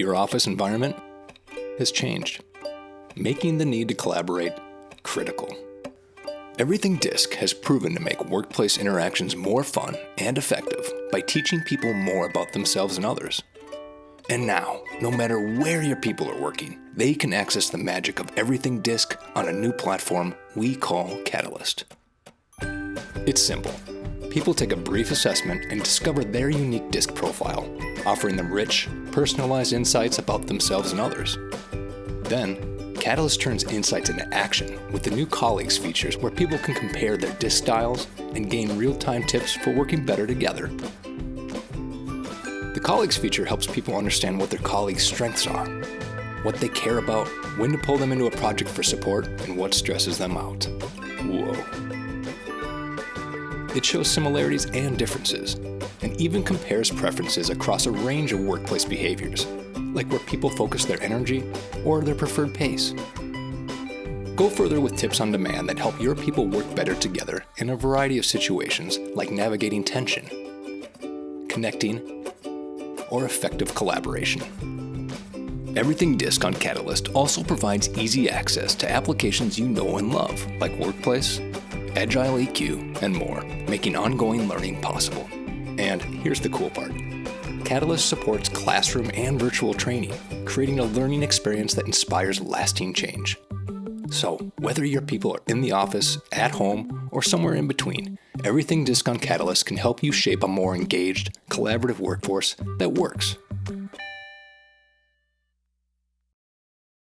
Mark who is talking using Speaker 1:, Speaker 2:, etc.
Speaker 1: your office environment has changed, making the need to collaborate critical. Everything DiSC has proven to make workplace interactions more fun and effective by teaching people more about themselves and others. And now, no matter where your people are working, they can access the magic of everything DiSC on a new platform we call Catalyst. It's simple. People take a brief assessment and discover their unique DiSC profile, offering them rich, personalized insights about themselves and others. Then, Catalyst turns insights into action with the new Colleagues features where people can compare their DiSC styles and gain real-time tips for working better together. The Colleagues feature helps people understand what their colleagues' strengths are, what they care about, when to pull them into a project for support, and what stresses them out. Whoa. It shows similarities and differences, and even compares preferences across a range of workplace behaviors, like where people focus their energy or their preferred pace. Go further with tips on demand that help your people work better together in a variety of situations like navigating tension, connecting, or effective collaboration. Everything DiSC on Catalyst also provides easy access to applications you know and love, like Workplace, Agile EQ, and more, making ongoing learning possible. And here's the cool part. Catalyst supports classroom and virtual training, creating a learning experience that inspires lasting change. So, whether your people are in the office, at home, or somewhere in between, everything DiSC on Catalyst can help you shape a more engaged, collaborative workforce that works.